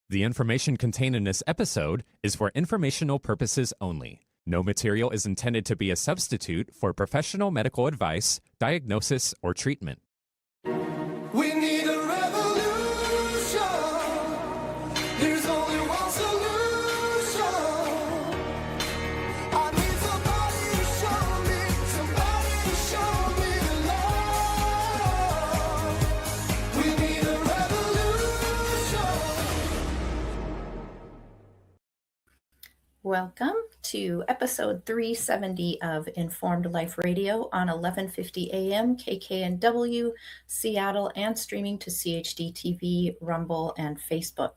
The information contained in this episode is for informational purposes only. No material is intended to be a substitute for professional medical advice, diagnosis, or treatment. We need a revolution. There's only one solution. I need somebody to show me the love. We need a revolution. Welcome to episode 370 of Informed Life Radio on 1150 AM KKNW, Seattle, and streaming to CHD TV, Rumble, and Facebook.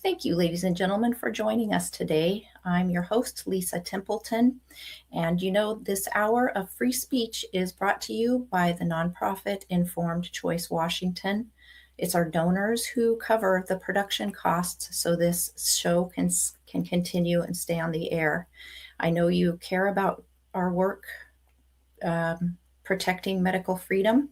Thank you, ladies and gentlemen, for joining us today. I'm your host, Lisa Templeton, and you know this hour of free speech is brought to you by the nonprofit Informed Choice Washington. It's our donors who cover the production costs so this show can continue and stay on the air. I know you care about our work protecting medical freedom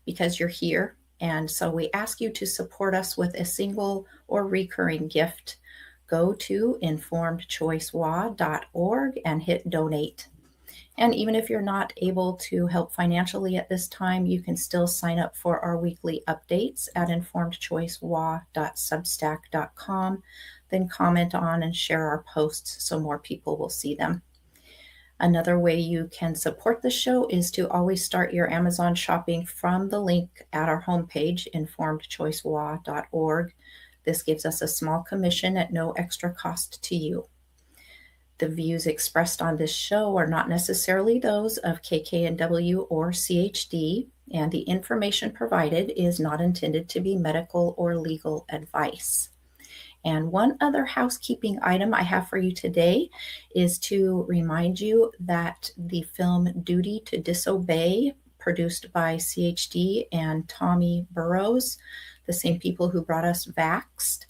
because you're here. And so we ask you to support us with a single or recurring gift. Go to informedchoicewa.org and hit donate. And even if you're not able to help financially at this time, you can still sign up for our weekly updates at informedchoicewa.substack.com. Then comment on and share our posts so more people will see them. Another way you can support the show is to always start your Amazon shopping from the link at our homepage, informedchoicewa.org. This gives us a small commission at no extra cost to you. The views expressed on this show are not necessarily those of KKNW or CHD, and the information provided is not intended to be medical or legal advice. And one other housekeeping item I have for you today is to remind you that the film Duty to Disobey, produced by CHD and Tommy Burrows, the same people who brought us Vaxxed,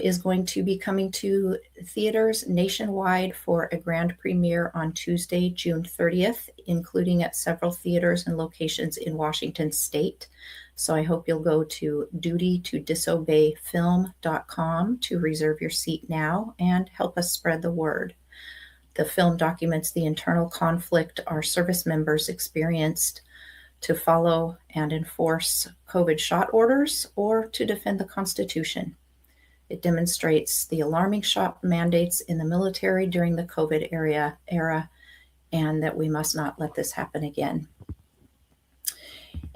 is going to be coming to theaters nationwide for a grand premiere on Tuesday, June 30th, including at several theaters and locations in Washington state. So I hope you'll go to dutytodisobeyfilm.com to reserve your seat now and help us spread the word. The film documents the internal conflict our service members experienced to follow and enforce COVID shot orders or to defend the Constitution. It demonstrates the alarming shot mandates in the military during the COVID era, and that we must not let this happen again.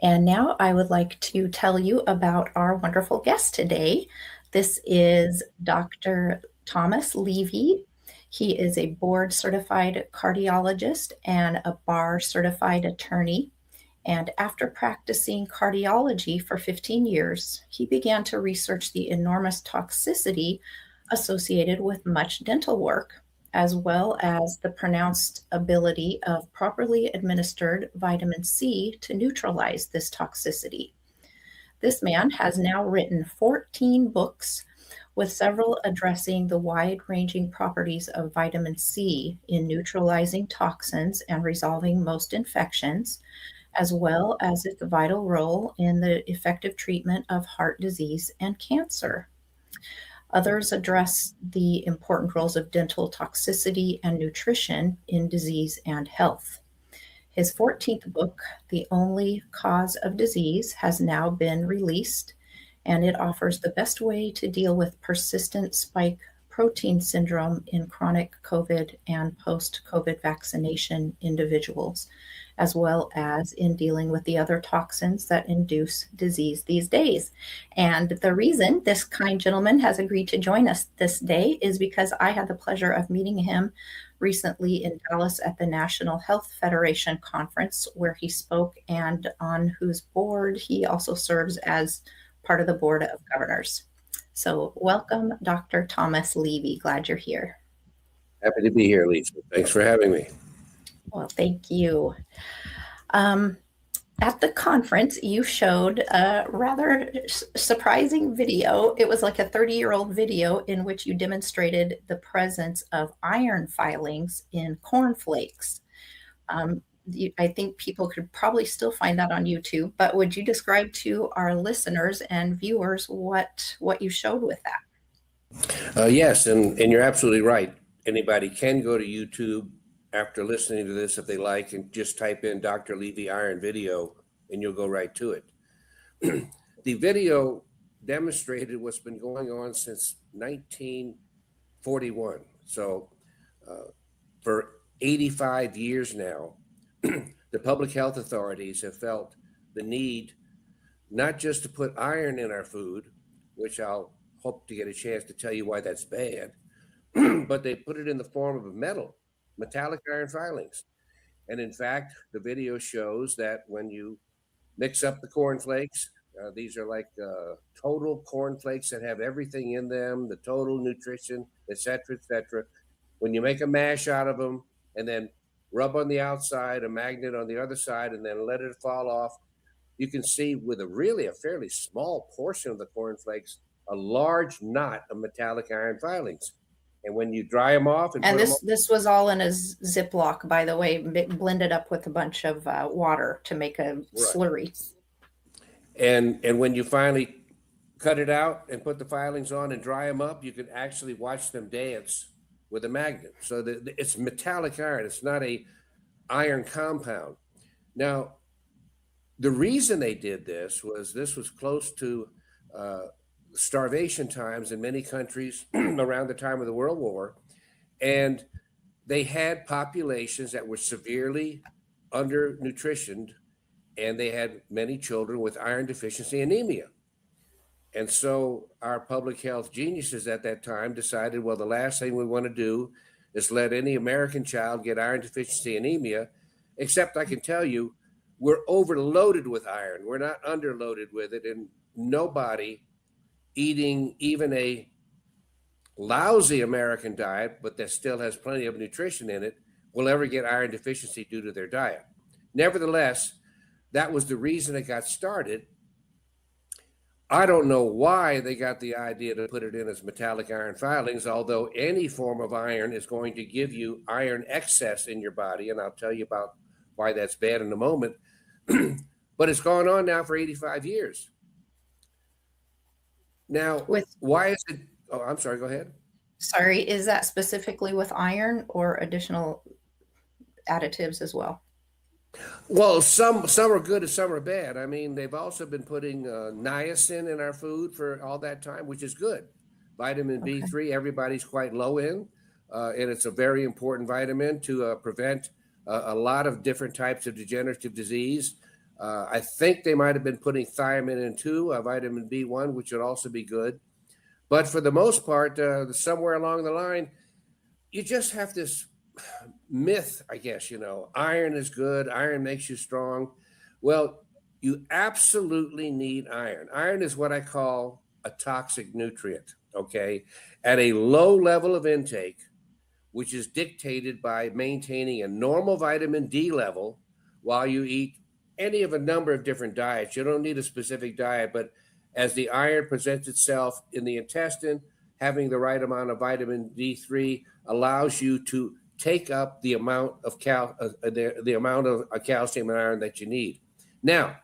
And now I would like to tell you about our wonderful guest today. This is Dr. Thomas Levy. He is a board-certified cardiologist and a bar-certified attorney. And after practicing cardiology for 15 years, he began to research the enormous toxicity associated with much dental work, as well as the pronounced ability of properly administered vitamin C to neutralize this toxicity. This man has now written 14 books, with several addressing the wide-ranging properties of vitamin C in neutralizing toxins and resolving most infections, as well as its vital role in the effective treatment of heart disease and cancer. Others address the important roles of dental toxicity and nutrition in disease and health. His 14th book, The Only Cause of Disease, has now been released, and it offers the best way to deal with persistent spike protein syndrome in chronic COVID and post-COVID vaccination individuals, as well as in dealing with the other toxins that induce disease these days. And the reason this kind gentleman has agreed to join us this day is because I had the pleasure of meeting him recently in Dallas at the National Health Federation conference, where he spoke and on whose board he also serves as part of the board of governors. So welcome, Dr. Thomas Levy. Glad you're here. Happy to be here, Lisa. Thanks for having me. Well, thank you. At the conference, you showed a rather surprising video. It was like a 30-year-old video in which you demonstrated the presence of iron filings in cornflakes. I think people could probably still find that on YouTube, but would you describe to our listeners and viewers what you showed with that? Yes, and you're absolutely right. Anybody can go to YouTube after listening to this if they like and just type in Dr. Levy iron video and you'll go right to it. The video demonstrated what's been going on since 1941. So for 85 years now, the public health authorities have felt the need not just to put iron in our food, which I'll hope to get a chance to tell you why that's bad, but they put it in the form of a metallic iron filings. And in fact, the video shows that when you mix up the cornflakes, these are like total cornflakes that have everything in them, the total nutrition, et cetera, et cetera. When you make a mash out of them and then rub on the outside, a magnet on the other side, and then let it fall off, you can see with a fairly small portion of the cornflakes, a large knot of metallic iron filings. And when you dry them off and And put them this was all in a Ziploc, by the way, blended up with a bunch of water to make a slurry. and when you finally cut it out and put the filings on and dry them up, you can actually watch them dance with a magnet. So it's metallic iron. It's not a iron compound. Now, the reason they did this was close to starvation times in many countries around the time of the World War, and they had populations that were severely undernutritioned, and they had many children with iron deficiency anemia. And so our public health geniuses at that time decided, well, the last thing we want to do is let any American child get iron deficiency anemia, except I can tell you, we're overloaded with iron. We're not underloaded with it. And nobody eating even a lousy American diet, but that still has plenty of nutrition in it, will ever get iron deficiency due to their diet. Nevertheless, that was the reason it got started. I don't know why they got the idea to put it in as metallic iron filings, although any form of iron is going to give you iron excess in your body. And I'll tell you about why that's bad in a moment. But it's gone on now for 85 years. Now, why is it? Oh, I'm sorry, go ahead. Sorry, is that specifically with iron or additional additives as well? Well, some are good and some are bad. I mean, they've also been putting niacin in our food for all that time, which is good. Vitamin B3, everybody's quite low in, and it's a very important vitamin to prevent a lot of different types of degenerative disease. I think they might have been putting thiamine in too, vitamin B1, which would also be good. But for the most part, somewhere along the line, you just have this myth, I guess, iron is good, iron makes you strong. Well, you absolutely need iron. Iron is what I call a toxic nutrient, okay? At a low level of intake, which is dictated by maintaining a normal vitamin D level while you eat any of a number of different diets. You don't need a specific diet, but as the iron presents itself in the intestine, having the right amount of vitamin D3 allows you to take up the amount of the amount of calcium and iron that you need. Now,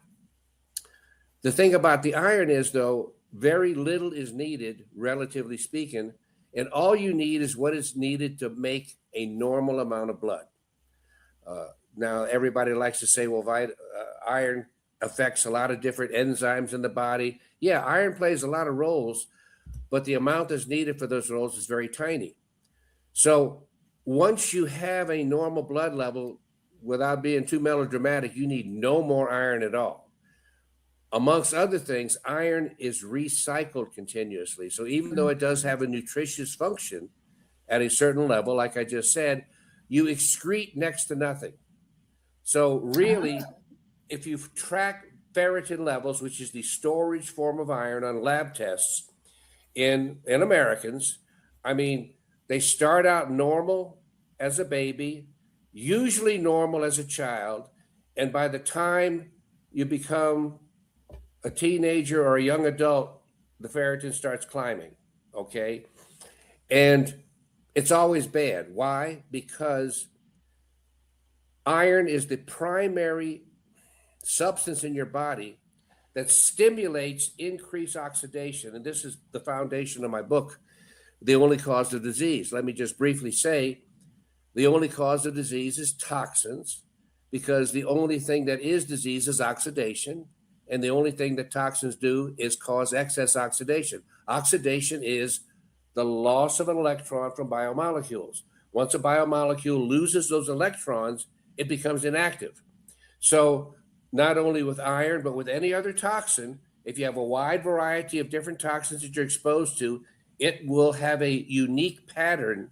the thing about the iron is, though, very little is needed, relatively speaking, and all you need is what is needed to make a normal amount of blood. Now, everybody likes to say, well, iron affects a lot of different enzymes in the body. Yeah, iron plays a lot of roles, but the amount that's needed for those roles is very tiny. So once you have a normal blood level, without being too melodramatic, you need no more iron at all. Amongst other things, iron is recycled continuously. So even though it does have a nutritious function at a certain level, like I just said, you excrete next to nothing. So really, if you track ferritin levels, which is the storage form of iron on lab tests in Americans, I mean, they start out normal as a baby, usually normal as a child, and by the time you become a teenager or a young adult, the ferritin starts climbing, okay? And it's always bad. Why? Because iron is the primary substance in your body that stimulates increased oxidation. And this is the foundation of my book. the only cause of disease. Let me just briefly say the only cause of disease is toxins, because the only thing that is disease is oxidation. And the only thing that toxins do is cause excess oxidation. Oxidation is the loss of an electron from biomolecules. Once a biomolecule loses those electrons, it becomes inactive. So not only with iron, but with any other toxin, if you have a wide variety of different toxins that you're exposed to, it will have a unique pattern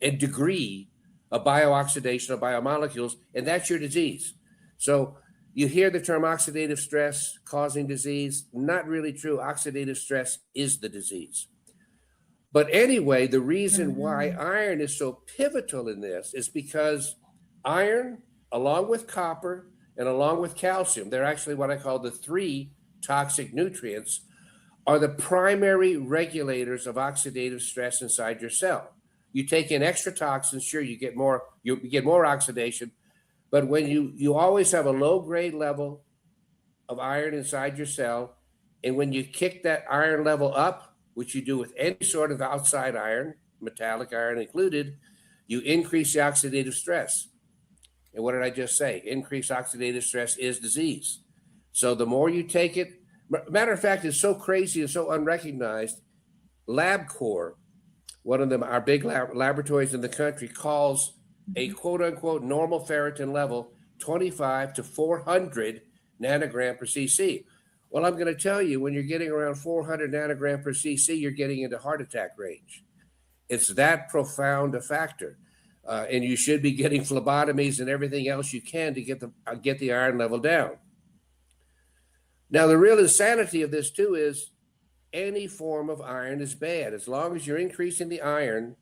and degree of biooxidation of biomolecules, and that's your disease. So you hear the term oxidative stress causing disease. Not really true. Oxidative stress is the disease. But anyway, the reason why iron is so pivotal in this is because iron, along with copper and along with calcium, they're actually what I call the three toxic nutrients, are the primary regulators of oxidative stress inside your cell. You take in extra toxins, sure, you get more oxidation, but when you always have a low grade level of iron inside your cell, and when you kick that iron level up, which you do with any sort of outside iron, metallic iron included, you increase the oxidative stress. And what did I just say? Increased oxidative stress is disease. So the more you take it, matter of fact, it's so crazy and so unrecognized. LabCorp, one of them, our big laboratories in the country, calls a quote unquote normal ferritin level 25 to 400 nanogram per cc. Well, I'm going to tell you, when you're getting around 400 nanogram per cc, you're getting into heart attack range. It's that profound a factor. And you should be getting phlebotomies and everything else you can to get the iron level down. Now, the real insanity of this too is any form of iron is bad. As long as you're increasing the iron,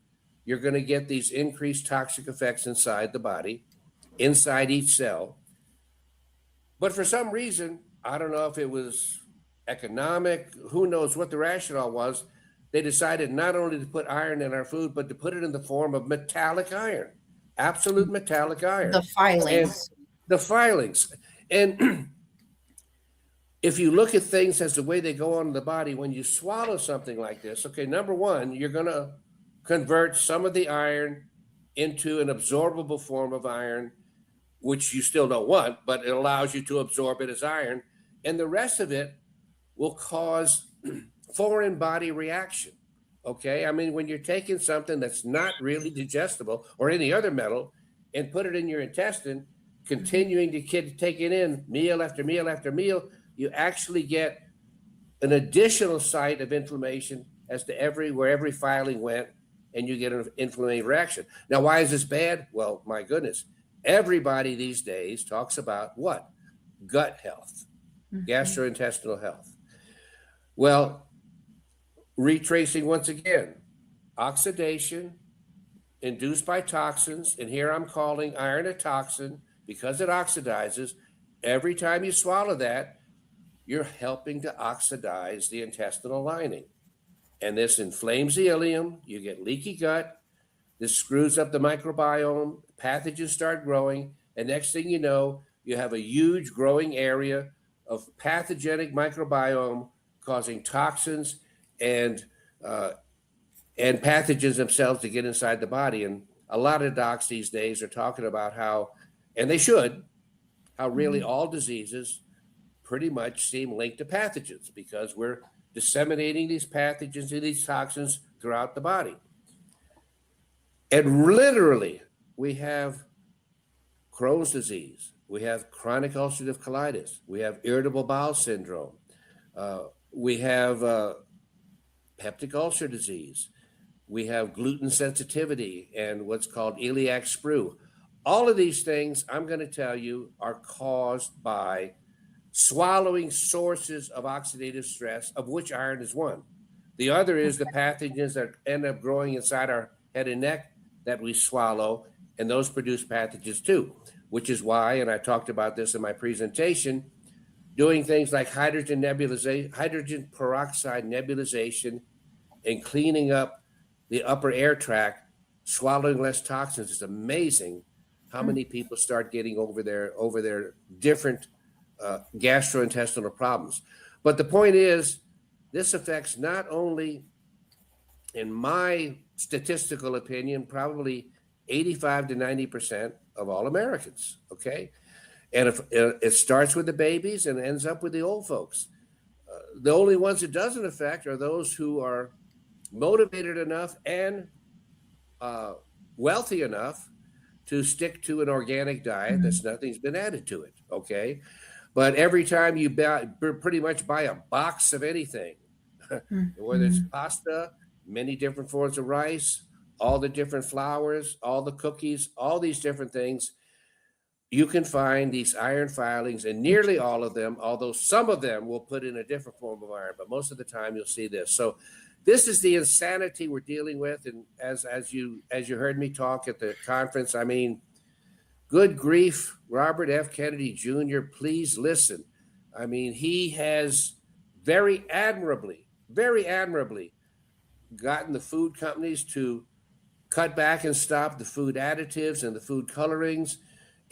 you're going to get these increased toxic effects inside the body, inside each cell. But for some reason, I don't know if it was economic, who knows what the rationale was, they decided not only to put iron in our food, but to put it in the form of metallic iron, absolute metallic iron. The filings. And the filings. And if you look at things as the way they go on in the body, when you swallow something like this, okay, number one, you're going to convert some of the iron into an absorbable form of iron, which you still don't want, but it allows you to absorb it as iron. And the rest of it will cause foreign body reaction. Okay. I mean, when you're taking something that's not really digestible or any other metal and put it in your intestine, continuing to take it in meal after meal after meal, you actually get an additional site of inflammation as to where every filing went, and you get an inflammatory reaction. Now, why is this bad? Well, my goodness, everybody these days talks about what? Gut health, gastrointestinal health. Well, retracing once again, oxidation induced by toxins, and here I'm calling iron a toxin because it oxidizes. Every time you swallow that, you're helping to oxidize the intestinal lining. And this inflames the ileum, you get leaky gut, this screws up the microbiome, pathogens start growing, and next thing you know, you have a huge growing area of pathogenic microbiome causing toxins and pathogens themselves to get inside the body. And a lot of docs these days are talking about how, and they should, how really all diseases pretty much seem linked to pathogens because we're disseminating these pathogens and these toxins throughout the body. And literally, we have Crohn's disease, we have chronic ulcerative colitis, we have irritable bowel syndrome, we have peptic ulcer disease, we have gluten sensitivity and what's called iliac sprue. All of these things, I'm going to tell you, are caused by swallowing sources of oxidative stress, of which iron is one. The other is the pathogens that end up growing inside our head and neck that we swallow, and those produce pathogens too, which is why, and I talked about this in my presentation, doing things like hydrogen peroxide nebulization and cleaning up the upper air tract, swallowing less toxins. It's amazing how many people start getting over their different gastrointestinal problems. But the point is, this affects not only in my statistical opinion, probably 85 to 90% of all Americans. Okay. And if it starts with the babies and ends up with the old folks, the only ones it doesn't affect are those who are motivated enough and uh, wealthy enough to stick to an organic diet that's nothing's been added to it. Okay. But every time you pretty much buy a box of anything, whether it's pasta, many different forms of rice, all the different flours, all the cookies, all these different things, you can find these iron filings in nearly all of them, although some of them will put in a different form of iron, but most of the time you'll see this. So this is the insanity we're dealing with. And as you heard me talk at the conference, I mean, good grief, Robert F. Kennedy Jr., please listen. I mean, he has very admirably gotten the food companies to cut back and stop the food additives and the food colorings.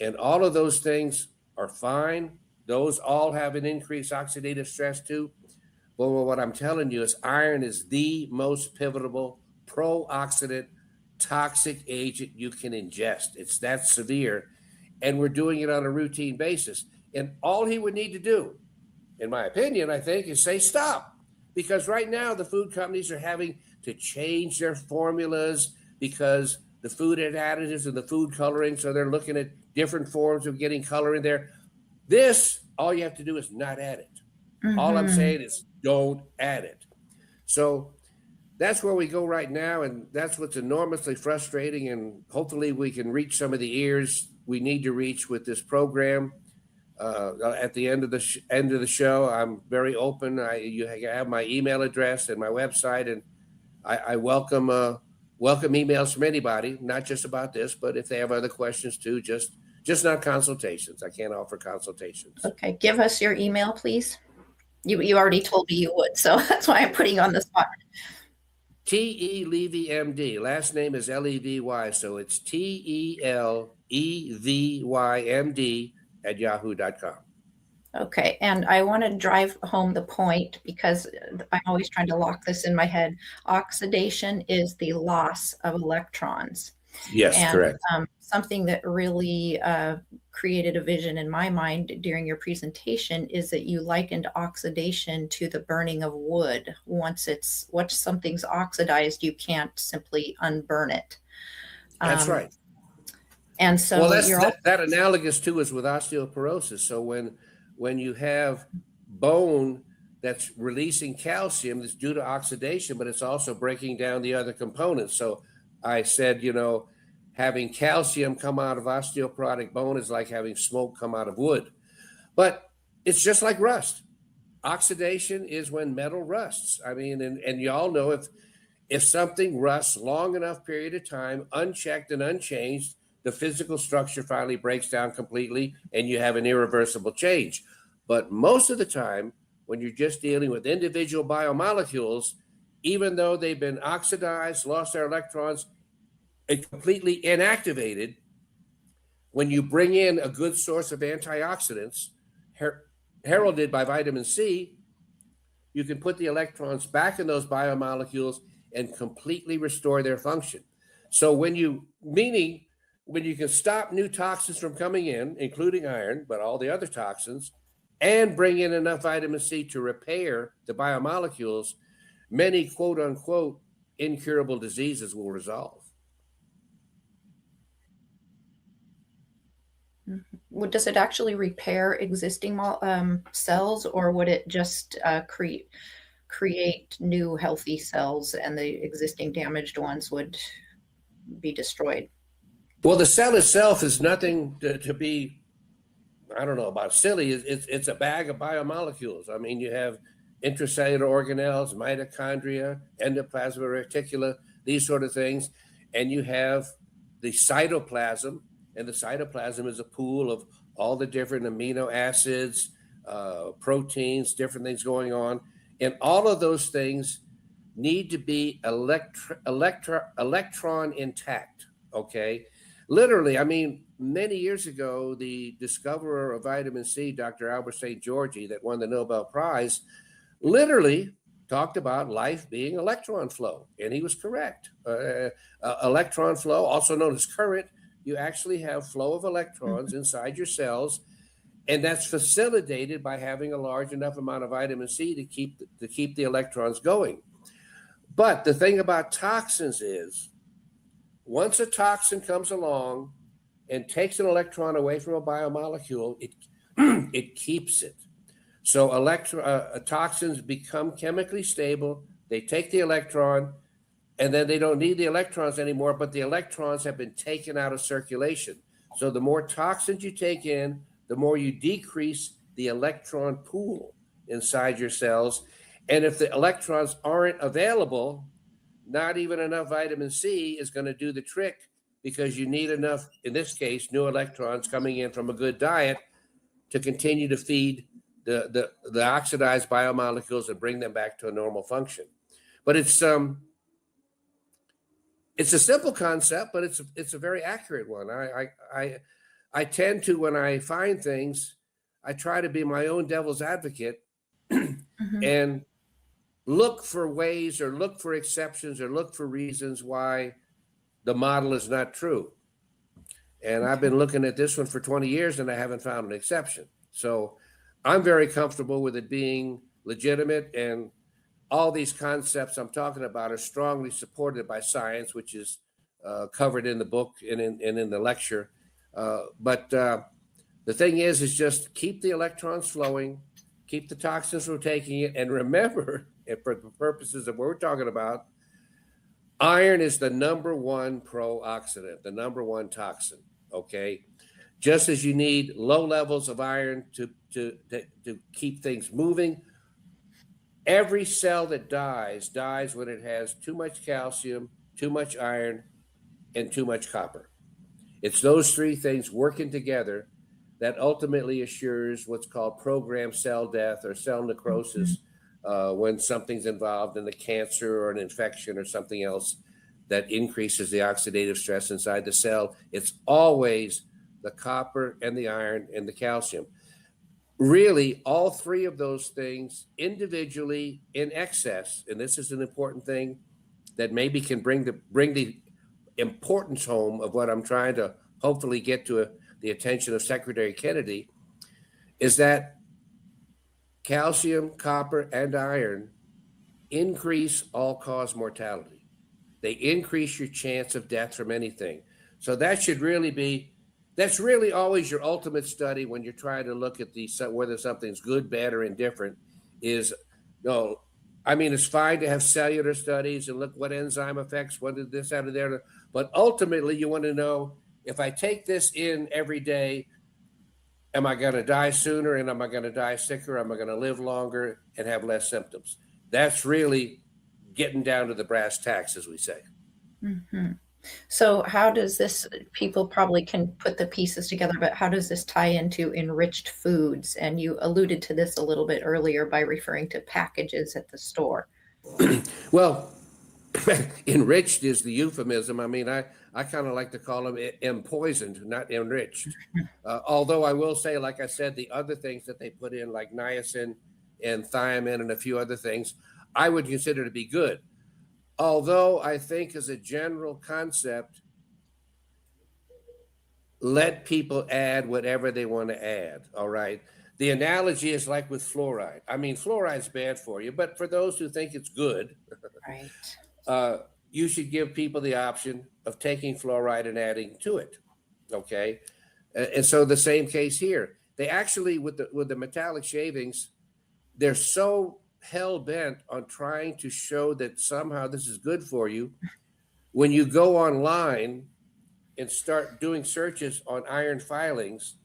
And all of those things are fine. Those all have an increased oxidative stress too. But what I'm telling you is iron is the most pivotal pro-oxidant toxic agent you can ingest. It's that severe. And we're doing it on a routine basis. And all he would need to do, in my opinion, I think, is say stop. Because right now the food companies are having to change their formulas because the food additives and the food coloring. So they're looking at different forms of getting color in there. This, all you have to do is not add it. All I'm saying is don't add it. So that's where we go right now. And that's what's enormously frustrating. And hopefully we can reach some of the ears we need to reach with this program. At the end of the show, I'm very open. You have my email address and my website, and I welcome emails from anybody, not just about this, but if they have other questions too. Just not consultations. I can't offer consultations. Okay, give us your email, please. You already told me you would, so that's why I'm putting you on the spot. T.E. Levy, MD. Last name is Levy, so it's TELEVY, MD at yahoo.com. Okay, and I want to drive home the point because I'm always trying to lock this in my head. Oxidation is the loss of electrons. Yes, And correct. something that really created a vision in my mind during your presentation is that you likened oxidation to the burning of wood. Once something's oxidized, you can't simply unburn it. That's right. And so Well, that analogous too is with osteoporosis. So when you have bone that's releasing calcium, that's due to oxidation, but it's also breaking down the other components. So I said, having calcium come out of osteoporotic bone is like having smoke come out of wood. But it's just like rust. Oxidation is when metal rusts. I mean, and you all know if something rusts long enough period of time, unchecked and unchanged, the physical structure finally breaks down completely and you have an irreversible change. But most of the time, when you're just dealing with individual biomolecules, even though they've been oxidized, lost their electrons, and completely inactivated, when you bring in a good source of antioxidants, heralded by vitamin C, you can put the electrons back in those biomolecules and completely restore their function. So when you can stop new toxins from coming in, including iron, but all the other toxins, and bring in enough vitamin C to repair the biomolecules, many quote unquote incurable diseases will resolve. Does it actually repair existing cells, or would it just create new healthy cells and the existing damaged ones would be destroyed? Well, the cell itself is nothing to be, I don't know about silly. It's a bag of biomolecules. I mean, you have intracellular organelles, mitochondria, endoplasmic reticula, these sort of things. And you have the cytoplasm, and the cytoplasm is a pool of all the different amino acids, proteins, different things going on. And all of those things need to be electron intact, okay? Literally, I mean, many years ago, the discoverer of vitamin C, Dr. Albert St. George, that won the Nobel Prize, literally talked about life being electron flow, and he was correct. Electron flow, also known as current, you actually have flow of electrons inside your cells, and that's facilitated by having a large enough amount of vitamin C to keep the electrons going. But the thing about toxins is, once a toxin comes along and takes an electron away from a biomolecule, it keeps it. So toxins become chemically stable. They take the electron, and then they don't need the electrons anymore, but the electrons have been taken out of circulation. So the more toxins you take in, the more you decrease the electron pool inside your cells. And if the electrons aren't available, not even enough vitamin C is going to do the trick, because you need enough, in this case, new electrons coming in from a good diet to continue to feed the oxidized biomolecules and bring them back to a normal function. But it's a simple concept, but it's a very accurate one. I tend to, when I find things, I try to be my own devil's advocate and look for ways, or look for exceptions, or look for reasons why the model is not true. And I've been looking at this one for 20 years and I haven't found an exception. So I'm very comfortable with it being legitimate, and all these concepts I'm talking about are strongly supported by science, which is covered in the book and in the lecture. But the thing is just keep the electrons flowing, keep the toxins from taking it, and remember, and for the purposes of what we're talking about, iron is the number one pro-oxidant, the number one toxin, okay? Just as you need low levels of iron to keep things moving, every cell that dies when it has too much calcium, too much iron, and too much copper. It's those three things working together that ultimately assures what's called programmed cell death or cell necrosis, when something's involved in a cancer or an infection or something else that increases the oxidative stress inside the cell. It's always the copper and the iron and the calcium. Really, all three of those things individually in excess, and this is an important thing that maybe can bring the importance home of what I'm trying to hopefully get to the attention of Secretary Kennedy, is that calcium, copper, and iron increase all-cause mortality. They increase your chance of death from anything. So that's really always your ultimate study when you're trying to look at whether something's good, bad, or indifferent. It's fine to have cellular studies and look what enzyme effects, what did this out of there, but ultimately you want to know, if I take this in every day, am I going to die sooner, and am I going to die sicker? Am I going to live longer and have less symptoms? That's really getting down to the brass tacks, as we say. So how does this, people probably can put the pieces together, but how does this tie into enriched foods? And you alluded to this a little bit earlier by referring to packages at the store. Well, enriched is the euphemism. I mean, I kind of like to call them empoisoned, not enriched. Although I will say, like I said, the other things that they put in, like niacin and thiamine and a few other things, I would consider to be good. Although I think, as a general concept, let people add whatever they want to add, all right? The analogy is like with fluoride. I mean, fluoride's bad for you, but for those who think it's good, Right. You should give people the option of taking fluoride and adding to it, okay? And so the same case here. They actually, with the metallic shavings, they're so hell-bent on trying to show that somehow this is good for you. When you go online and start doing searches on iron filings,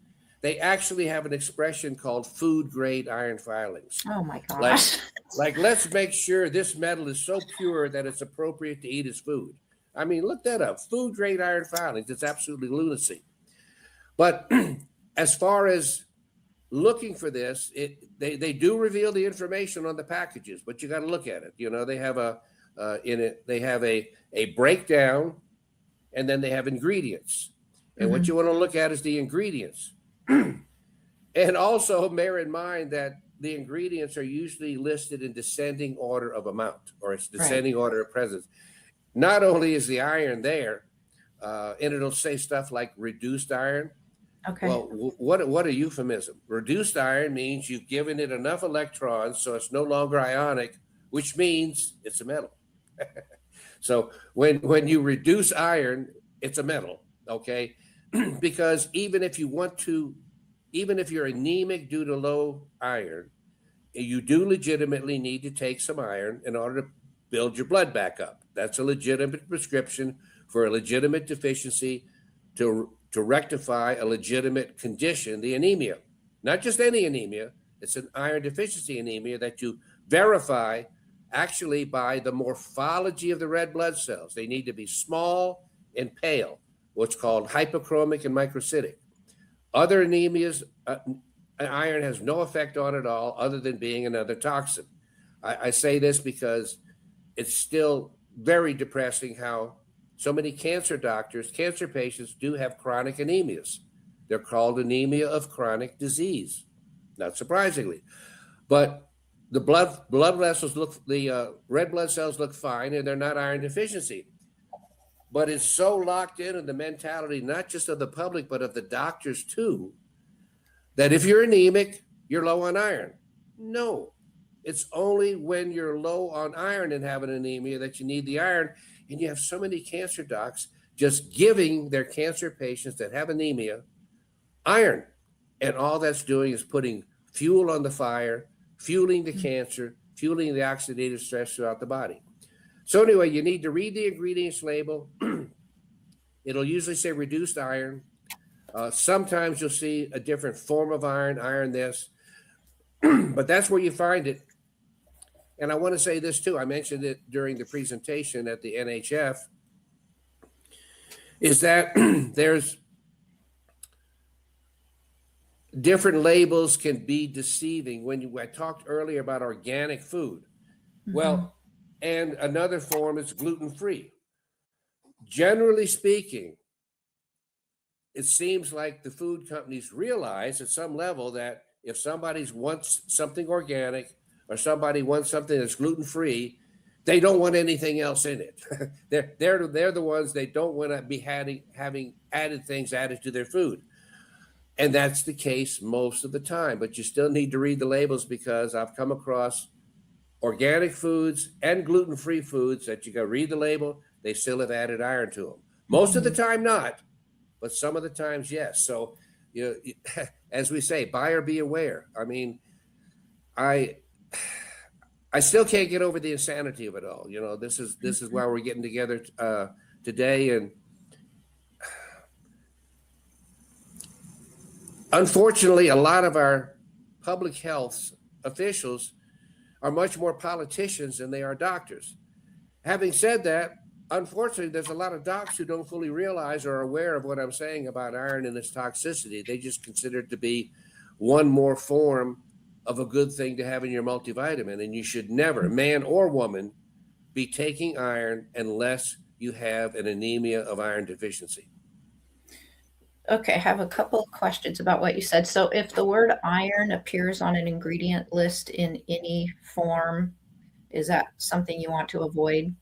they actually have an expression called food-grade iron filings. Oh my gosh. Like, let's make sure this metal is so pure that it's appropriate to eat as food. I mean, look that up. Food-grade iron filings. It's absolutely lunacy. But as far as looking for this, they do reveal the information on the packages, but you got to look at it. You know, they have a breakdown, and then they have ingredients. And what you want to look at is the ingredients. And also bear in mind that the ingredients are usually listed in descending order of amount, or it's Right. descending order of presence. Not only is the iron there, and it'll say stuff like reduced iron. Okay. Well, what a euphemism. Reduced iron means you've given it enough electrons so it's no longer ionic, which means it's a metal. So when you reduce iron, it's a metal, okay? Because even if you're anemic due to low iron, you do legitimately need to take some iron in order to build your blood back up. That's a legitimate prescription for a legitimate deficiency to rectify a legitimate condition, the anemia. Not just any anemia, it's an iron deficiency anemia that you verify actually by the morphology of the red blood cells. They need to be small and pale, what's called hypochromic and microcytic. Other anemias, iron has no effect on at all other than being another toxin. I say this because it's still very depressing how so many cancer patients do have chronic anemias. They're called anemia of chronic disease, not surprisingly. But the blood vessels the red blood cells look fine and they're not iron deficiency. But it's so locked in the mentality, not just of the public, but of the doctors too, that if you're anemic, you're low on iron. No, it's only when you're low on iron and have an anemia that you need the iron. And you have so many cancer docs just giving their cancer patients that have anemia iron. And all that's doing is putting fuel on the fire, fueling the cancer, fueling the oxidative stress throughout the body. So anyway, you need to read the ingredients label. It'll usually say reduced iron. Sometimes you'll see a different form of iron this, but that's where you find it. And I want to say this too. I mentioned it during the presentation at the NHF, is that there's different labels can be deceiving. I talked earlier about organic food. Well, and another form is gluten-free. Generally speaking, it seems like the food companies realize at some level that if somebody wants something organic or somebody wants something that's gluten-free, they don't want anything else in it. they're the ones they don't want to be having added things added to their food. And that's the case most of the time, but you still need to read the labels because I've come across organic foods and gluten-free foods that you got to read the label, they still have added iron to them. Most of the time not, but some of the times yes. So, as we say, buyer be aware. I mean, I still can't get over the insanity of it all. This is why we're getting together today. And unfortunately, a lot of our public health officials are much more politicians than they are doctors. Having said that, unfortunately, there's a lot of docs who don't fully realize or are aware of what I'm saying about iron and its toxicity. They just consider it to be one more form of a good thing to have in your multivitamin. And you should never, man or woman, be taking iron unless you have an anemia of iron deficiency. Okay, I have a couple of questions about what you said. So if the word iron appears on an ingredient list in any form, is that something you want to avoid?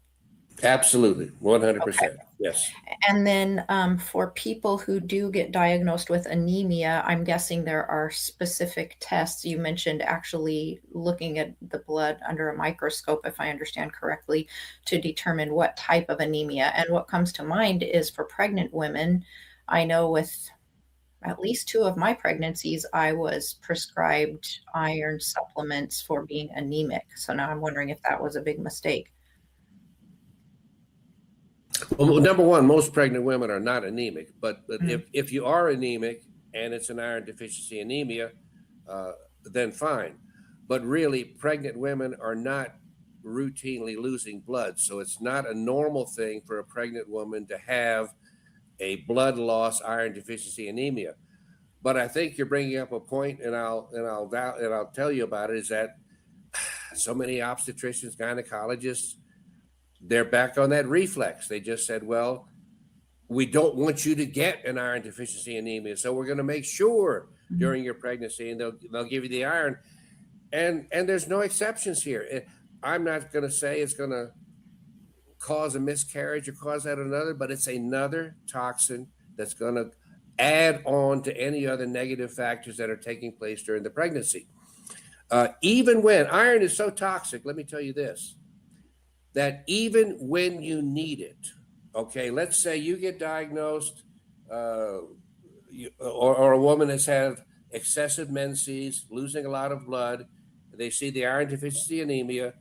Absolutely, 100%. Okay. Yes. And then for people who do get diagnosed with anemia, I'm guessing there are specific tests. You mentioned actually looking at the blood under a microscope, if I understand correctly, to determine what type of anemia. And what comes to mind is for pregnant women, I know with at least 2 of my pregnancies, I was prescribed iron supplements for being anemic. So now I'm wondering if that was a big mistake. Well, number one, most pregnant women are not anemic, but if you are anemic and it's an iron deficiency anemia, then fine. But really, pregnant women are not routinely losing blood. So it's not a normal thing for a pregnant woman to have a blood loss iron deficiency anemia. But I think you're bringing up a point, and I'll tell you about it, is that so many obstetricians, gynecologists, they're back on that reflex. They just said, well, we don't want you to get an iron deficiency anemia, so we're going to make sure during your pregnancy, and they'll give you the iron. And there's no exceptions here. I'm not going to say it's going to cause a miscarriage or cause that another, but it's another toxin that's going to add on to any other negative factors that are taking place during the pregnancy. Even when iron is so toxic, let me tell you this, that even when you need it, okay, let's say you get diagnosed, or a woman has had excessive menses, losing a lot of blood, they see the iron deficiency anemia,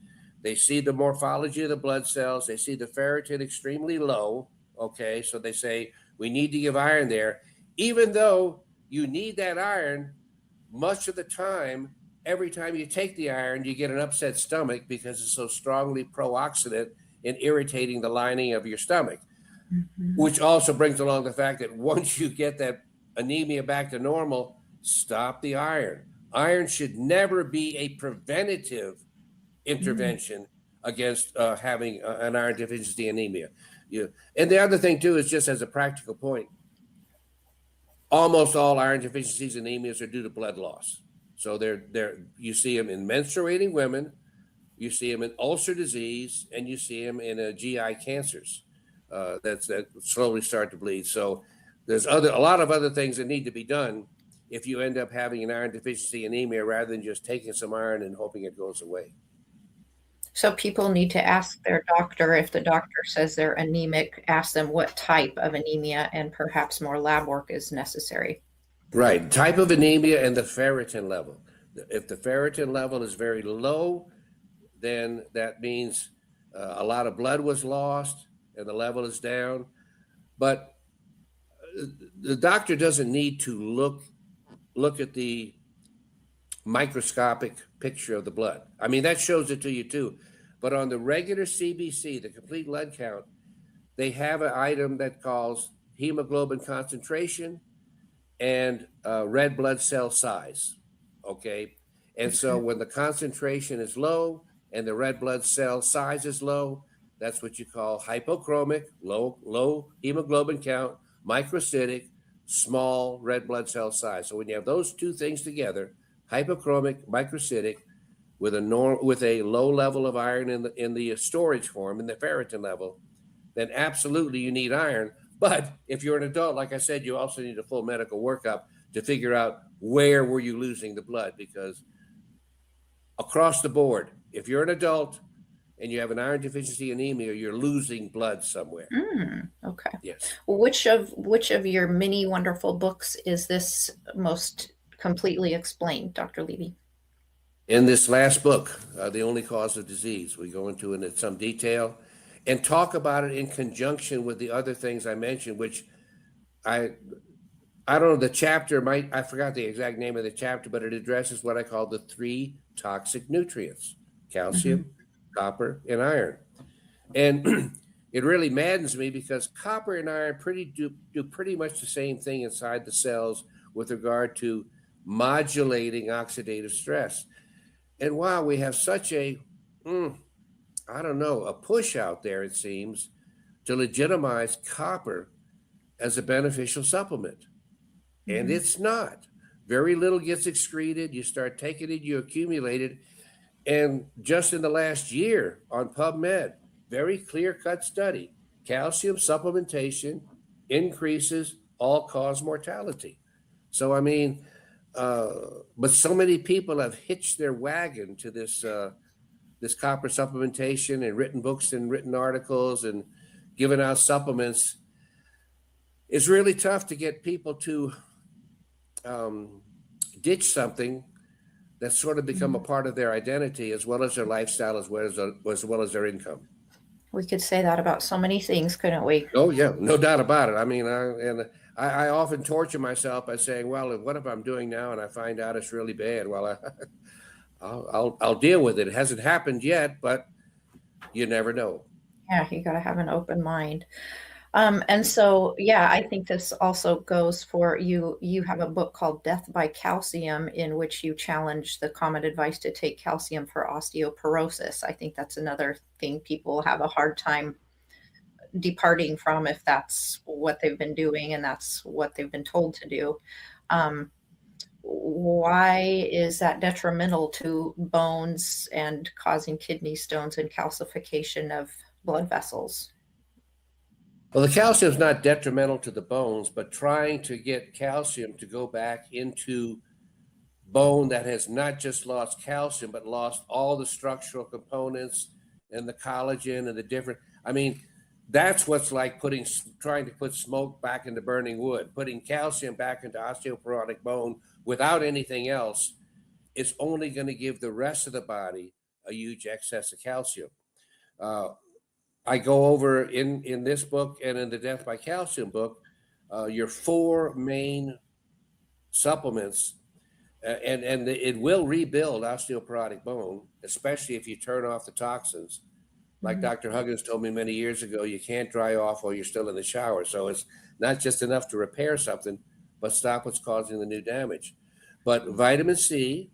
they see the morphology of the blood cells, they see the ferritin extremely low, okay, so they say, we need to give iron there. Even though you need that iron, much of the time, every time you take the iron, you get an upset stomach because it's so strongly pro-oxidant in irritating the lining of your stomach, which also brings along the fact that once you get that anemia back to normal, stop the iron. Iron should never be a preventative intervention against having an iron deficiency anemia. And the other thing too is, just as a practical point, almost all iron deficiencies and anemias are due to blood loss. So you see them in menstruating women, you see them in ulcer disease, and you see them in GI cancers that slowly start to bleed. So there's a lot of other things that need to be done if you end up having an iron deficiency anemia, rather than just taking some iron and hoping it goes away. So people need to ask their doctor. If the doctor says they're anemic, ask them what type of anemia, and perhaps more lab work is necessary. Right. Type of anemia and the ferritin level. If the ferritin level is very low, then that means a lot of blood was lost and the level is down. But the doctor doesn't need to look at the microscopic picture of the blood. I mean, that shows it to you too. But on the regular CBC, the complete blood count, they have an item that calls hemoglobin concentration and red blood cell size. Okay. And so when the concentration is low and the red blood cell size is low, that's what you call hypochromic, low hemoglobin count, microcytic, small red blood cell size. So when you have those two things together, hypochromic, microcytic, with a low level of iron in the storage form, in the ferritin level, then absolutely you need iron. But if you're an adult, like I said, you also need a full medical workup to figure out where were you losing the blood, because across the board, if you're an adult and you have an iron deficiency anemia, you're losing blood somewhere. Okay. Yes. Which of your many wonderful books is this most completely explained, Dr. Levy? In this last book, The Only Cause of Disease, we go into it in some detail and talk about it in conjunction with the other things I mentioned, which I don't know, the chapter I forgot the exact name of the chapter, but it addresses what I call the 3 toxic nutrients: calcium, copper, and iron. And it really maddens me because copper and iron do pretty much the same thing inside the cells with regard to modulating oxidative stress. And wow, we have such a push out there, it seems, to legitimize copper as a beneficial supplement. And it's not. Very little gets excreted. You start taking it, you accumulate it. And just in the last year on PubMed, very clear-cut study, calcium supplementation increases all-cause mortality. So, I mean, but so many people have hitched their wagon to this copper supplementation, and written books and written articles and given out supplements. It's really tough to get people to ditch something that's sort of become a part of their identity, as well as their lifestyle, as well as their income. We could say that about so many things, couldn't we? Oh yeah, no doubt about it. I mean, I often torture myself by saying, well, what if I'm doing now and I find out it's really bad? Well, I'll deal with it. It hasn't happened yet, but you never know. Yeah, you got to have an open mind. And so, yeah, I think this also goes for you. You have a book called Death by Calcium, in which you challenge the common advice to take calcium for osteoporosis. I think that's another thing people have a hard time departing from, if that's what they've been doing and that's what they've been told to do. why is that detrimental to bones and causing kidney stones and calcification of blood vessels? Well, the calcium is not detrimental to the bones, but trying to get calcium to go back into bone that has not just lost calcium, but lost all the structural components and the collagen and the different. I mean, that's what's like trying to put smoke back into burning wood, putting calcium back into osteoporotic bone without anything else. It's only going to give the rest of the body a huge excess of calcium. Uh, I go over in this book and in the Death by Calcium book, your four main supplements, and it will rebuild osteoporotic bone, especially if you turn off the toxins. Like Mhm. Dr. Huggins told me many years ago, you can't dry off while you're still in the shower. So it's not just enough to repair something, but stop what's causing the new damage. But vitamin C,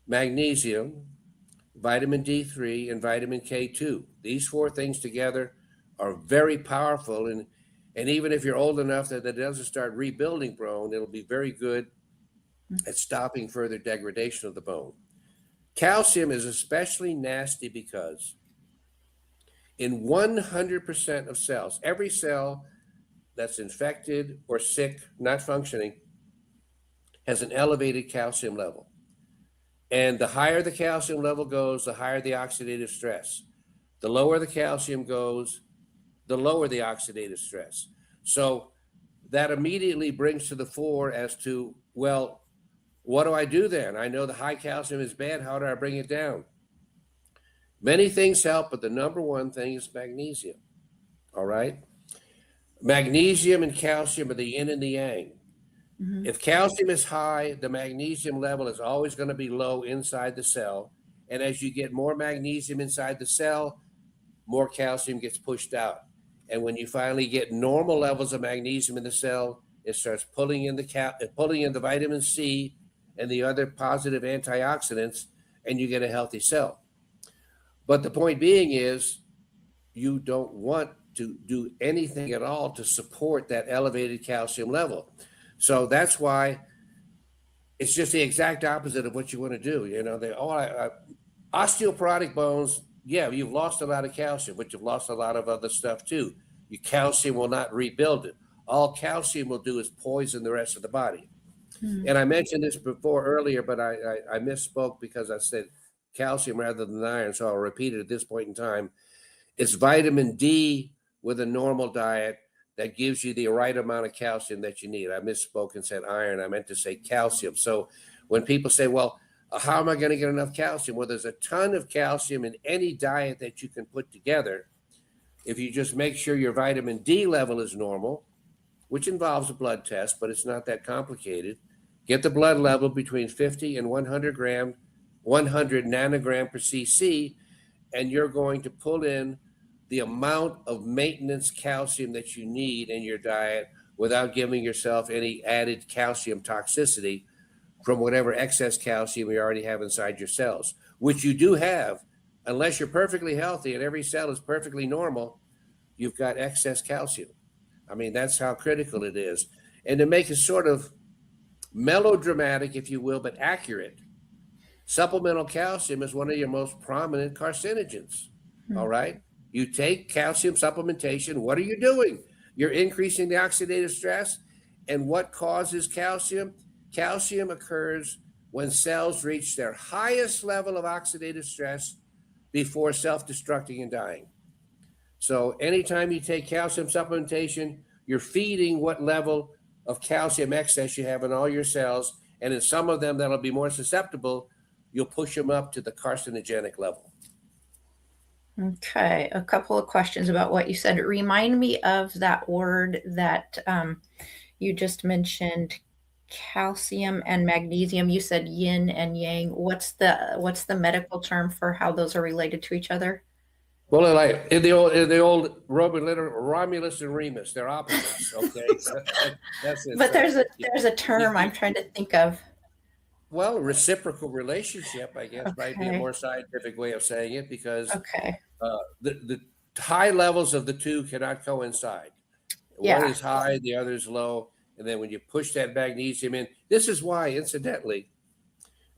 magnesium, vitamin D3, and vitamin K2. These four things together are very powerful. And even if you're old enough that it doesn't start rebuilding bone, it'll be very good at stopping further degradation of the bone. Calcium is especially nasty because in 100% of cells, every cell that's infected or sick, not functioning, has an elevated calcium level. And the higher the calcium level goes, the higher the oxidative stress. The lower the calcium goes, the lower the oxidative stress. So that immediately brings to the fore as to, well, what do I do then? I know the high calcium is bad. How do I bring it down? Many things help, but the number one thing is magnesium. All right. Magnesium and calcium are the yin and the yang. Mhm. If calcium is high, the magnesium level is always going to be low inside the cell. And as you get more magnesium inside the cell, more calcium gets pushed out. And when you finally get normal levels of magnesium in the cell, it starts pulling in the vitamin C and the other positive antioxidants, and you get a healthy cell. But the point being is, you don't want to do anything at all to support that elevated calcium level. So that's why it's just the exact opposite of what you want to do. You know, osteoporotic bones, yeah, you've lost a lot of calcium, but you've lost a lot of other stuff too. Your calcium will not rebuild it. All calcium will do is poison the rest of the body. Mhm. And I mentioned this before earlier, but I misspoke because I said calcium rather than iron. So I'll repeat it at this point in time. It's vitamin D with a normal diet that gives you the right amount of calcium that you need. I misspoke and said iron. I meant to say calcium. So when people say, well, how am I going to get enough calcium? Well, there's a ton of calcium in any diet that you can put together. If you just make sure your vitamin D level is normal, which involves a blood test, but it's not that complicated. Get the blood level between 50 and 100 nanogram per cc, and you're going to pull in the amount of maintenance calcium that you need in your diet without giving yourself any added calcium toxicity from whatever excess calcium you already have inside your cells, which you do have. Unless you're perfectly healthy and every cell is perfectly normal, you've got excess calcium. I mean, that's how critical it is. And to make it sort of melodramatic, if you will, but accurate, supplemental calcium is one of your most prominent carcinogens. All right. You take calcium supplementation. What are you doing? You're increasing the oxidative stress. And what causes calcium? Calcium occurs when cells reach their highest level of oxidative stress before self-destructing and dying. So anytime you take calcium supplementation, you're feeding what level of calcium excess you have in all your cells. And in some of them that'll be more susceptible, you'll push them up to the carcinogenic level. Okay, a couple of questions about what you said. Remind me of that word that you just mentioned, calcium and magnesium. You said yin and yang. What's the medical term for how those are related to each other? Well, like in the old Roman literature, Romulus and Remus, they're opposites. Okay, so that's it. But So, there's a term I'm trying to think of. well, reciprocal relationship, I guess, might be a Okay. more scientific way of saying it because Okay. the high levels of the two cannot coincide. One Yeah. is high, the other is low, And then when you push that magnesium in, this is why, incidentally,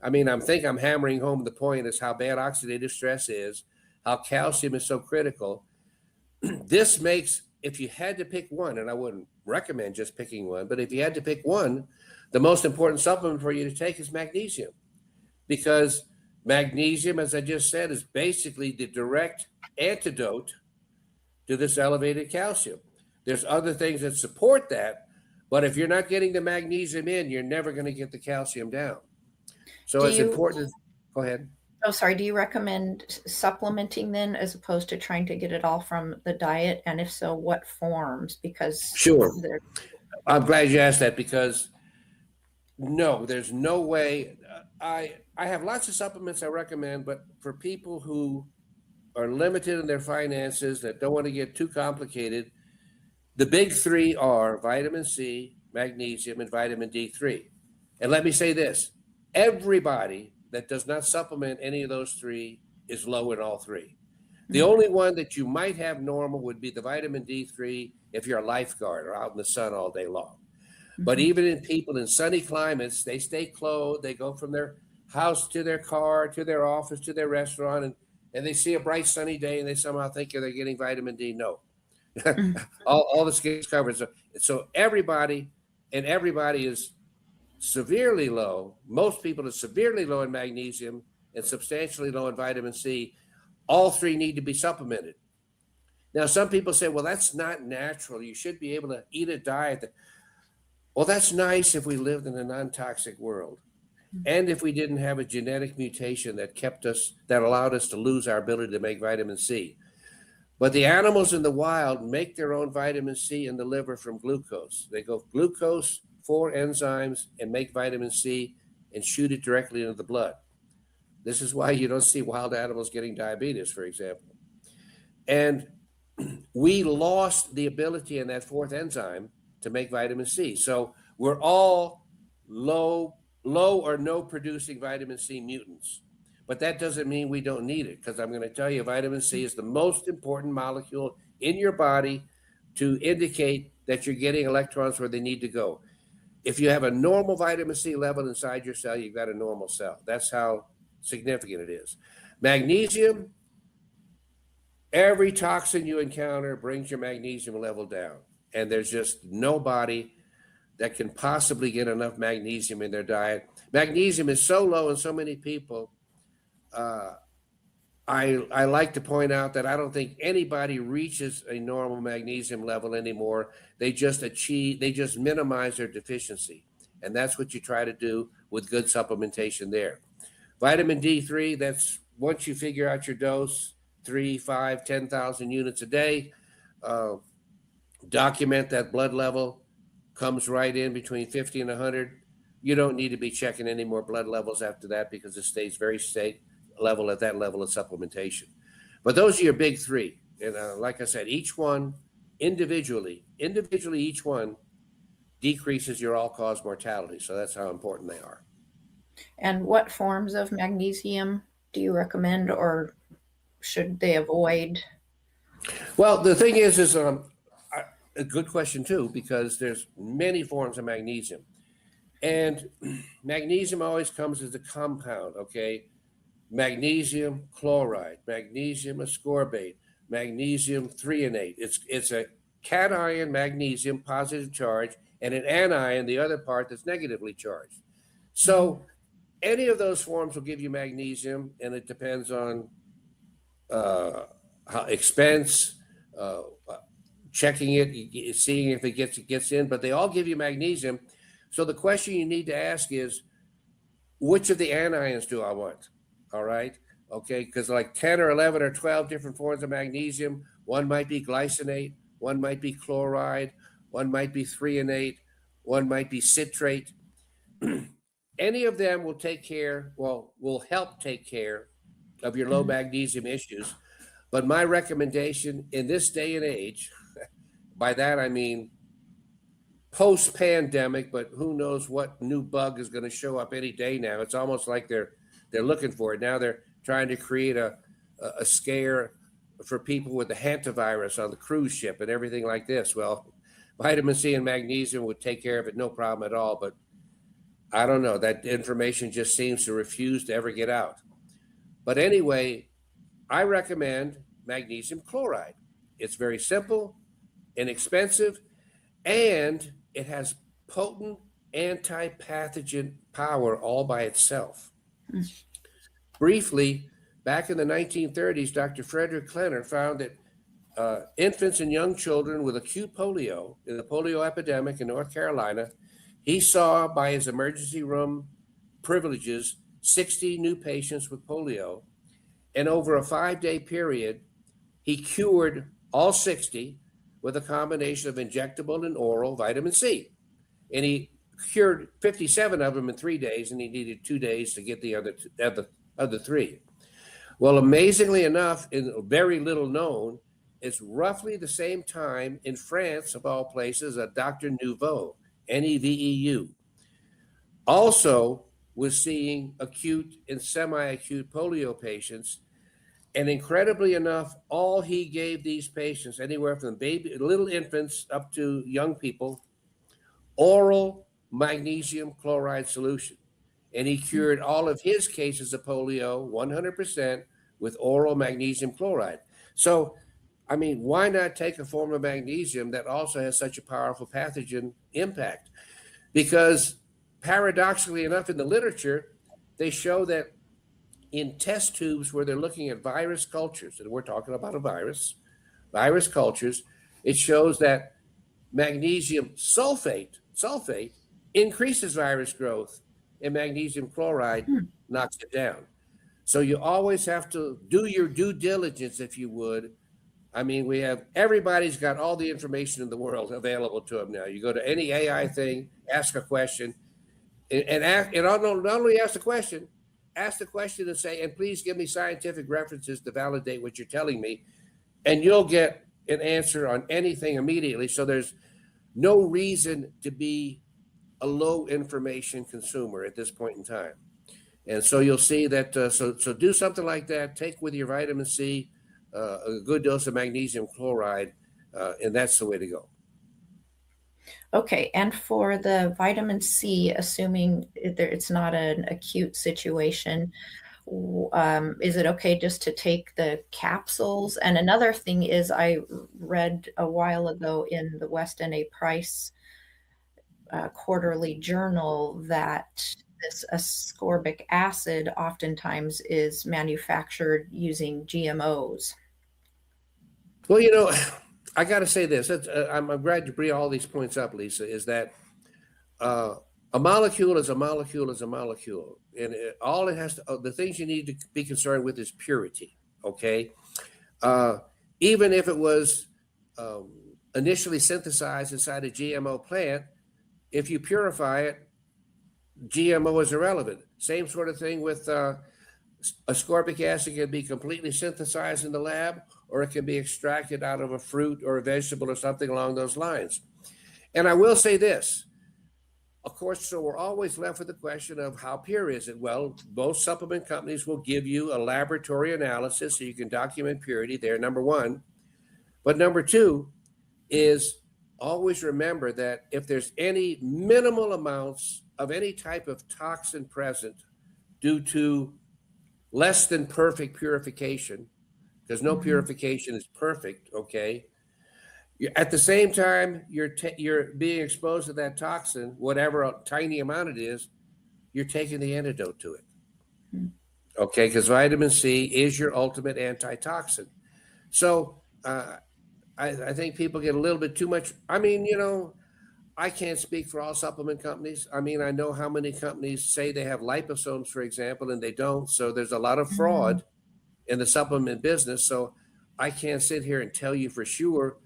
I mean, I'm hammering home the point is how bad oxidative stress is, how calcium is so critical. This makes, if you had to pick one, and I wouldn't recommend just picking one, but if you had to pick one, the most important supplement for you to take is magnesium, because magnesium, as I just said, is basically the direct antidote to this elevated calcium. There's other things that support that, but if you're not getting the magnesium in, you're never going to get the calcium down. So Do it's you, important. Go ahead. oh, sorry, do you recommend supplementing then as opposed to trying to get it all from the diet? And if so, what forms? Because Sure. there, I'm glad you asked that, because no, there's no way. I have lots of supplements I recommend, but for people who are limited in their finances, that don't want to get too complicated, the big three are vitamin C, magnesium, and vitamin D3. And let me say this, everybody that does not supplement any of those three is low in all three. The only one that you might have normal would be the vitamin D3 if you're a lifeguard or out in the sun all day long. But even in people in sunny climates, they stay clothed, they go from their house to their car, to their office, to their restaurant, and they see a bright sunny day and they somehow think they're getting vitamin D. No. all the skin's covered. So everybody is severely low. Most people are severely low in magnesium and substantially low in vitamin C. All three need to be supplemented. Now, some people say, well, that's not natural. You should be able to eat a diet that, well, that's nice if we lived in a non-toxic world. And if we didn't have a genetic mutation that allowed us to lose our ability to make vitamin C. But the animals in the wild make their own vitamin C in the liver from glucose. They go glucose, 4 enzymes, and make vitamin C and shoot it directly into the blood. This is why you don't see wild animals getting diabetes, for example. And we lost the ability in that 4th enzyme to make vitamin C. So we're all low or no producing vitamin C mutants. But that doesn't mean we don't need it, because I'm going to tell you, vitamin C is the most important molecule in your body to indicate that you're getting electrons where they need to go. If you have a normal vitamin C level inside your cell, you've got a normal cell. That's how significant it is. Magnesium, every toxin you encounter brings your magnesium level down. And there's just nobody that can possibly get enough magnesium in their diet. Magnesium is so low in so many people. I like to point out that I don't think anybody reaches a normal magnesium level anymore. They just minimize their deficiency. And that's what you try to do with good supplementation there. Vitamin D3, that's once you figure out your dose, 3, 5, 10,000 units a day, document that blood level comes right in between 50 and 100. You don't need to be checking any more blood levels after that, because it stays very safe level at that level of supplementation. But those are your big three. And like I said, each one individually, each one decreases your all-cause mortality. So that's how important they are. and what forms of magnesium do you recommend, or should they avoid? Well, the thing is a good question too, because there's many forms of magnesium. And magnesium always comes as a compound, okay? Magnesium chloride, magnesium ascorbate, magnesium threonate. It's a cation magnesium positive charge, and an anion, the other part, that's negatively charged. So any of those forms will give you magnesium, and it depends on how expense, checking it, seeing if it gets in, but they all give you magnesium. So the question you need to ask is, which of the anions do I want? All right. Okay. Because like 10 or 11 or 12 different forms of magnesium, one might be glycinate, one might be chloride, one might be threonate, one might be citrate. Any of them will help take care of your low magnesium issues. But my recommendation in this day and age, by that I mean post-pandemic, but who knows what new bug is going to show up any day now. It's almost like they're looking for it. Now they're trying to create a scare for people with the hantavirus on the cruise ship and everything like this. Well, vitamin C and magnesium would take care of it, no problem at all. But I don't know, that information just seems to refuse to ever get out. But anyway, I recommend magnesium chloride. It's very simple, inexpensive, and it has potent anti-pathogen power all by itself. Briefly, back in the 1930s, Dr. Frederick Klenner found that infants and young children with acute polio, in the polio epidemic in North Carolina, he saw by his emergency room privileges 60 new patients with polio. And over a 5-day period, he cured all 60 with a combination of injectable and oral vitamin C. And he cured 57 of them in 3 days, and he needed 2 days to get the other 3. Well, amazingly enough, and very little known, it's roughly the same time in France, of all places, a Dr. Neveu, Neveu, also was seeing acute and semi-acute polio patients. And incredibly enough, all he gave these patients, anywhere from little infants up to young people, oral magnesium chloride solution. And he cured all of his cases of polio 100% with oral magnesium chloride. So, I mean, why not take a form of magnesium that also has such a powerful pathogen impact? Because paradoxically enough, in the literature, they show that in test tubes where they're looking at virus cultures, and we're talking about a virus cultures, it shows that magnesium sulfate increases virus growth, and magnesium chloride knocks it down. So you always have to do your due diligence, if you would. I mean, everybody's got all the information in the world available to them now. You go to any AI thing, ask a question, and not only ask the question and say, and please give me scientific references to validate what you're telling me, and you'll get an answer on anything immediately. So there's no reason to be a low information consumer at this point in time. And so you'll see that, so do something like that. Take with your vitamin C, a good dose of magnesium chloride, and that's the way to go. Okay, and for the vitamin C, assuming it's not an acute situation, is it okay just to take the capsules? And another thing is, I read a while ago in the Weston A. Price quarterly journal that this ascorbic acid oftentimes is manufactured using GMOs. Well, I got to say this. I'm glad you bring all these points up, Lisa, is that a molecule is a molecule is a molecule. And all it has to, the things you need to be concerned with is purity, okay? Even if it was initially synthesized inside a GMO plant, if you purify it, GMO is irrelevant. Same sort of thing with ascorbic acid can be completely synthesized in the lab, or it can be extracted out of a fruit or a vegetable or something along those lines. And I will say this, of course, so we're always left with the question of how pure is it? Well, most supplement companies will give you a laboratory analysis so you can document purity there, number one. But number two is always remember that if there's any minimal amounts of any type of toxin present due to less than perfect purification, because no purification is perfect, okay? At the same time, you're being exposed to that toxin, whatever a tiny amount it is, you're taking the antidote to it, okay? Because vitamin C is your ultimate antitoxin. So I think people get a little bit too much. I mean, I can't speak for all supplement companies. I mean, I know how many companies say they have liposomes, for example, and they don't. So there's a lot of fraud in the supplement business. So I can't sit here and tell you for sure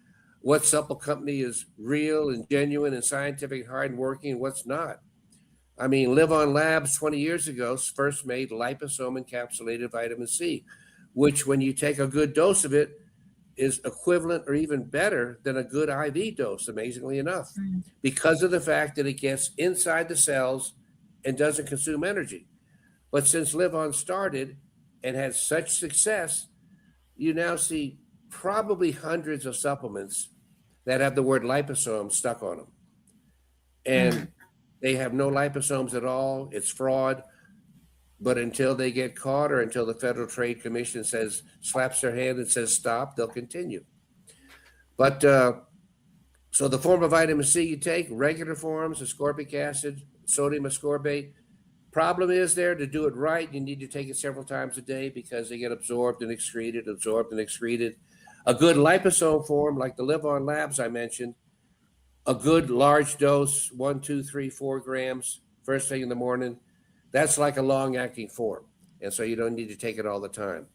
what supplement company is real and genuine and scientific, hard and working, and what's not. I mean, Live On Labs 20 years ago first made liposome encapsulated vitamin C, which when you take a good dose of it, is equivalent or even better than a good IV dose, amazingly enough, because of the fact that it gets inside the cells and doesn't consume energy. But since Live On started and had such success, you now see probably hundreds of supplements that have the word liposome stuck on them. And they have no liposomes at all. It's fraud. But until they get caught or until the Federal Trade Commission slaps their hand and says stop, they'll continue. But so the form of vitamin C you take, regular forms, ascorbic acid, sodium ascorbate. Problem is there, to do it right, you need to take it several times a day because they get absorbed and excreted. A good liposome form, like the Live On Labs I mentioned, a good large dose, 1, 2, 3, 4 grams, first thing in the morning, that's like a long-acting form. And so you don't need to take it all the time.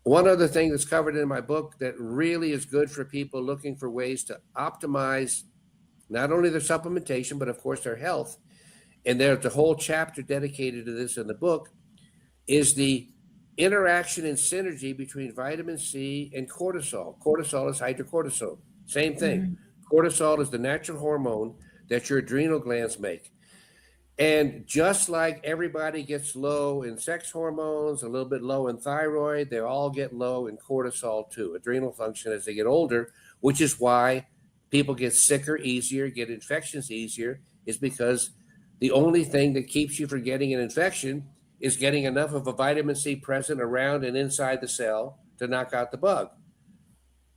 One other thing that's covered in my book that really is good for people looking for ways to optimize not only their supplementation, but of course their health, and there's a whole chapter dedicated to this in the book, is the interaction and synergy between vitamin C and cortisol. Cortisol is hydrocortisone. Same thing. Cortisol is the natural hormone that your adrenal glands make. And just like everybody gets low in sex hormones, a little bit low in thyroid, they all get low in cortisol too, adrenal function as they get older, which is why people get sicker easier, get infections easier, is because the only thing that keeps you from getting an infection is getting enough of a vitamin C present around and inside the cell to knock out the bug.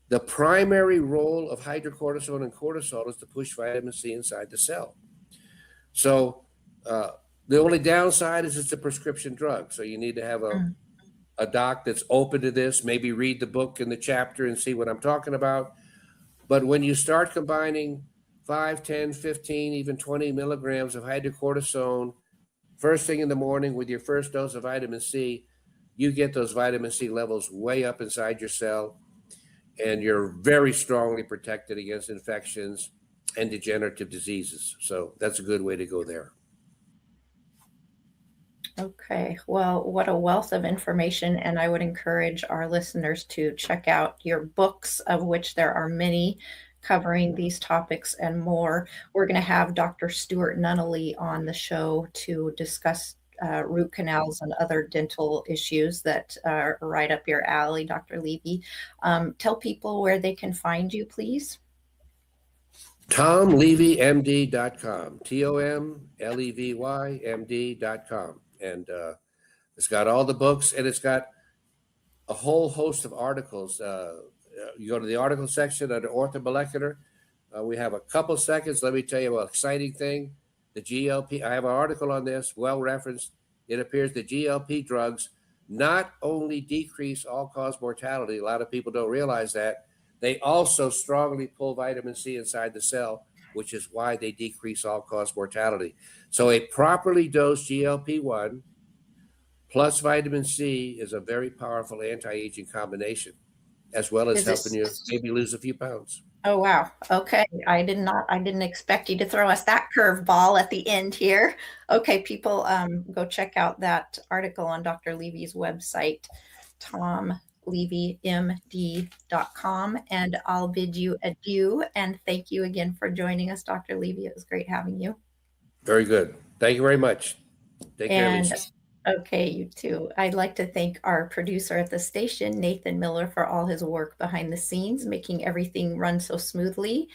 The primary role of hydrocortisone and cortisol is to push vitamin C inside the cell. So the only downside is it's a prescription drug. So you need to have a doc that's open to this, maybe read the book in the chapter and see what I'm talking about. But when you start combining 5, 10, 15, even 20 milligrams of hydrocortisone first thing in the morning with your first dose of vitamin C, you get those vitamin C levels way up inside your cell, and you're very strongly protected against infections and degenerative diseases. So that's a good way to go there. Okay, well, what a wealth of information, and I would encourage our listeners to check out your books, of which there are many, covering these topics and more. We're going to have Dr. Stuart Nunnally on the show to discuss root canals and other dental issues that are right up your alley, Dr. Levy. Tell people where they can find you, please. TomLevyMD.com, TomLevyMD.com. And it's got all the books, and it's got a whole host of articles. You go to the article section under orthomolecular. We have a couple seconds. Let me tell you an exciting thing. The GLP, I have an article on this, well referenced. It appears the GLP drugs not only decrease all-cause mortality, a lot of people don't realize that, they also strongly pull vitamin C inside the cell, which is why they decrease all-cause mortality. So a properly dosed GLP-1 plus vitamin C is a very powerful anti-aging combination, as well as helping you maybe lose a few pounds. Oh, wow. Okay. I didn't expect you to throw us that curveball at the end here. Okay, people, go check out that article on Dr. Levy's website, TomLevyMD.com, and I'll bid you adieu. And thank you again for joining us, Dr. Levy. It was great having you. Very good. Thank you very much. Take care, Lisa. Okay, you too. I'd like to thank our producer at the station, Nathan Miller, for all his work behind the scenes, making everything run so smoothly.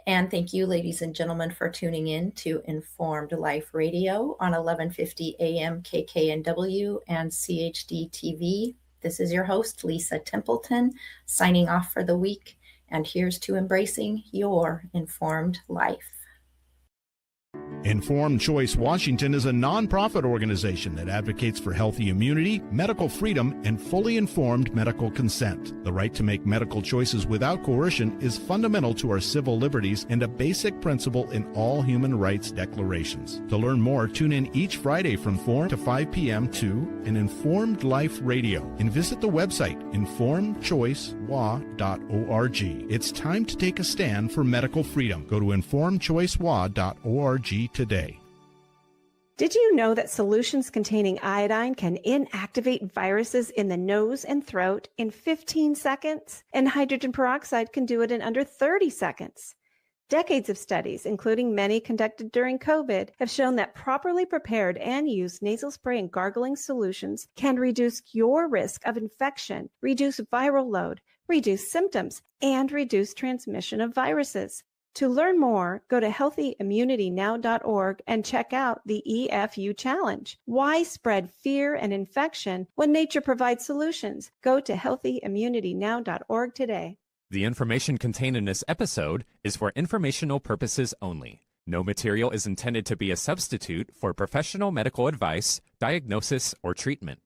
And thank you, ladies and gentlemen, for tuning in to Informed Life Radio on 1150 AM KKNW and CHD TV. This is your host, Lisa Templeton, signing off for the week. And here's to embracing your informed life. Informed Choice Washington is a nonprofit organization that advocates for healthy immunity, medical freedom, and fully informed medical consent. The right to make medical choices without coercion is fundamental to our civil liberties and a basic principle in all human rights declarations. To learn more, tune in each Friday from 4 to 5 p.m. to an Informed Life Radio and visit the website informedchoicewa.org. It's time to take a stand for medical freedom. Go to informedchoicewa.org today. Did you know that solutions containing iodine can inactivate viruses in the nose and throat in 15 seconds? And hydrogen peroxide can do it in under 30 seconds. Decades of studies, including many conducted during COVID, have shown that properly prepared and used nasal spray and gargling solutions can reduce your risk of infection, reduce viral load, reduce symptoms, and reduce transmission of viruses. To learn more, go to healthyimmunitynow.org and check out the EFU Challenge. Why spread fear and infection when nature provides solutions? Go to healthyimmunitynow.org today. The information contained in this episode is for informational purposes only. No material is intended to be a substitute for professional medical advice, diagnosis, or treatment.